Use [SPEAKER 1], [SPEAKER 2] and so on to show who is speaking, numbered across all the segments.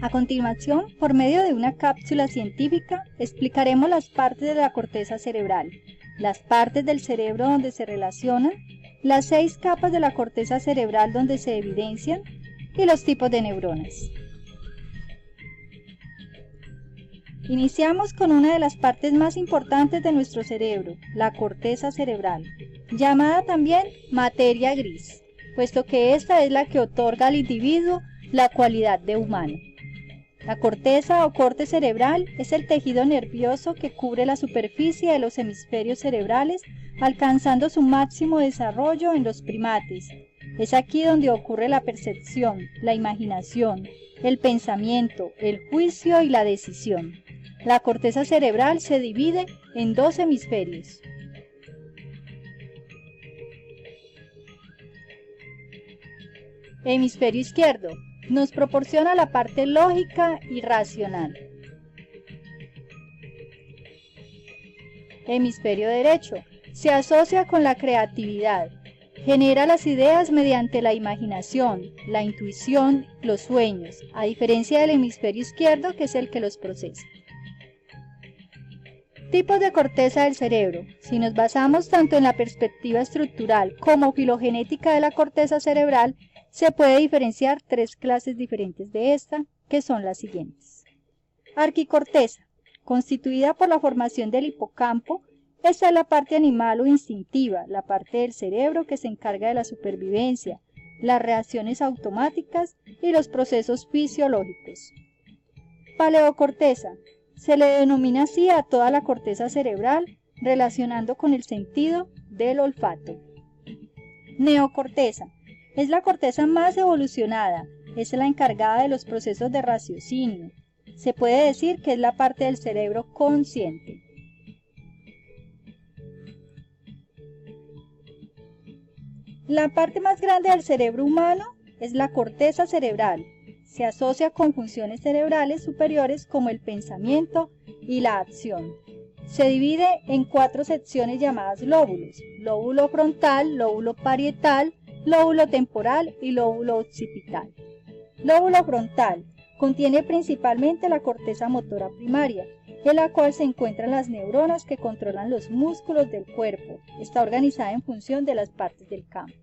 [SPEAKER 1] A continuación, por medio de una cápsula científica, explicaremos las partes de la corteza cerebral, las partes del cerebro donde se relacionan, las 6 capas de la corteza cerebral donde se evidencian y los tipos de neuronas. Iniciamos con una de las partes más importantes de nuestro cerebro, la corteza cerebral, llamada también materia gris, puesto que esta es la que otorga al individuo la cualidad de humano. La corteza o corte cerebral es el tejido nervioso que cubre la superficie de los hemisferios cerebrales, alcanzando su máximo desarrollo en los primates. Es aquí donde ocurre la percepción, la imaginación, el pensamiento, el juicio y la decisión. La corteza cerebral se divide en 2 hemisferios. Hemisferio izquierdo nos proporciona la parte lógica y racional. Hemisferio derecho se asocia con la creatividad, genera las ideas mediante la imaginación, la intuición, los sueños, a diferencia del hemisferio izquierdo que es el que los procesa. Tipos de corteza del cerebro. Si nos basamos tanto en la perspectiva estructural como filogenética de la corteza cerebral, se puede diferenciar 3 clases diferentes de esta, que son las siguientes. Arquicorteza, constituida por la formación del hipocampo. Esta es la parte animal o instintiva, la parte del cerebro que se encarga de la supervivencia, las reacciones automáticas y los procesos fisiológicos. Paleocorteza, se le denomina así a toda la corteza cerebral, relacionando con el sentido del olfato. Neocorteza, es la corteza más evolucionada, es la encargada de los procesos de raciocinio. Se puede decir que es la parte del cerebro consciente. La parte más grande del cerebro humano es la corteza cerebral. Se asocia con funciones cerebrales superiores como el pensamiento y la acción. Se divide en 4 secciones llamadas lóbulos: lóbulo frontal, lóbulo parietal, lóbulo temporal y lóbulo occipital. Lóbulo frontal contiene principalmente la corteza motora primaria, en la cual se encuentran las neuronas que controlan los músculos del cuerpo. Está organizada en función de las partes del campo.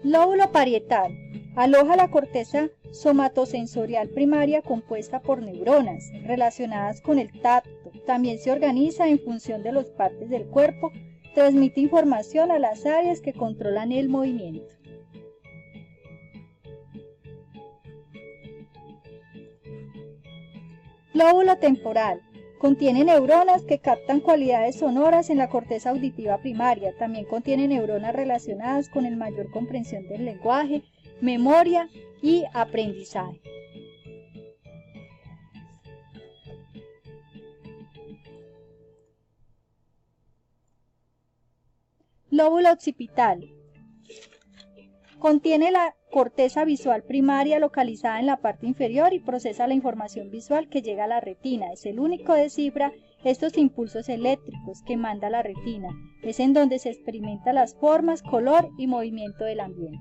[SPEAKER 1] Lóbulo parietal aloja la corteza somatosensorial primaria compuesta por neuronas relacionadas con el tacto. También se organiza en función de las partes del cuerpo, transmite información a las áreas que controlan el movimiento. Lóbulo temporal contiene neuronas que captan cualidades sonoras en la corteza auditiva primaria. También contiene neuronas relacionadas con la mayor comprensión del lenguaje, memoria y aprendizaje. Lóbulo occipital contiene la corteza visual primaria localizada en la parte inferior y procesa la información visual que llega a la retina. Es el único que descifra estos impulsos eléctricos que manda la retina. Es en donde se experimenta las formas, color y movimiento del ambiente.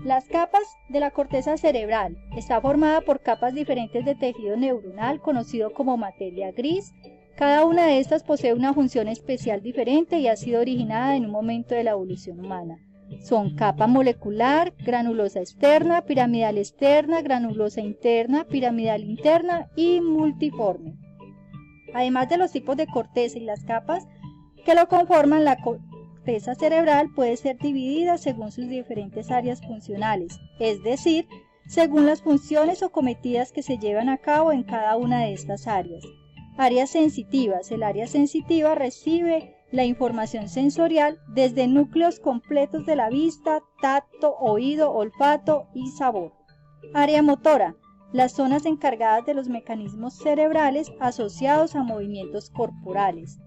[SPEAKER 1] Las capas de la corteza cerebral está formada por capas diferentes de tejido neuronal conocido como materia gris. Cada una de estas posee una función especial diferente y ha sido originada en un momento de la evolución humana. Son capa molecular, granulosa externa, piramidal externa, granulosa interna, piramidal interna y multiforme. Además de los tipos de corteza y las capas que lo conforman, la corteza cerebral puede ser dividida según sus diferentes áreas funcionales, es decir, según las funciones o cometidas que se llevan a cabo en cada una de estas áreas. Áreas sensitivas. El área sensitiva recibe la información sensorial desde núcleos completos de la vista, tacto, oído, olfato y sabor. Área motora. Las zonas encargadas de los mecanismos cerebrales asociados a movimientos corporales.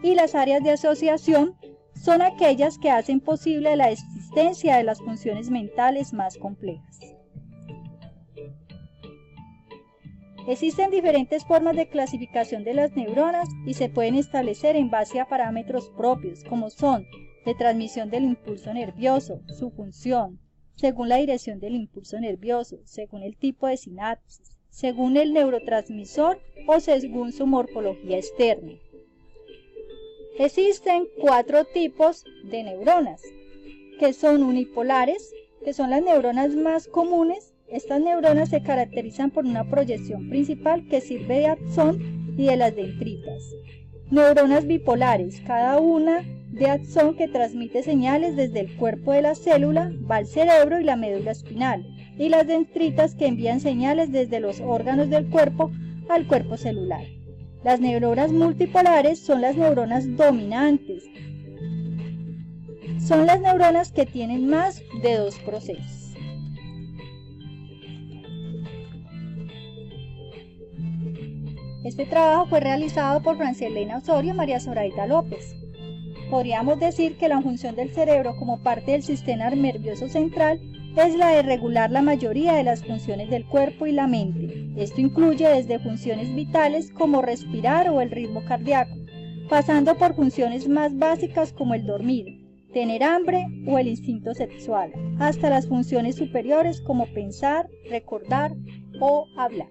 [SPEAKER 1] Y las áreas de asociación son aquellas que hacen posible la existencia de las funciones mentales más complejas. Existen diferentes formas de clasificación de las neuronas y se pueden establecer en base a parámetros propios, como son de transmisión del impulso nervioso, su función, según la dirección del impulso nervioso, según el tipo de sinapsis, según el neurotransmisor o según su morfología externa. Existen 4 tipos de neuronas, que son unipolares, que son las neuronas más comunes. Estas neuronas se caracterizan por una proyección principal que sirve de axón y de las dendritas. Neuronas bipolares, cada una de axón que transmite señales desde el cuerpo de la célula, va al cerebro y la médula espinal, y las dendritas que envían señales desde los órganos del cuerpo al cuerpo celular. Las neuronas multipolares son las neuronas dominantes. Son las neuronas que tienen más de 2 procesos. Este trabajo fue realizado por Francilena Osorio y María Zoraida López. Podríamos decir que la función del cerebro como parte del sistema nervioso central es la de regular la mayoría de las funciones del cuerpo y la mente. Esto incluye desde funciones vitales como respirar o el ritmo cardíaco, pasando por funciones más básicas como el dormir, tener hambre o el instinto sexual, hasta las funciones superiores como pensar, recordar o hablar.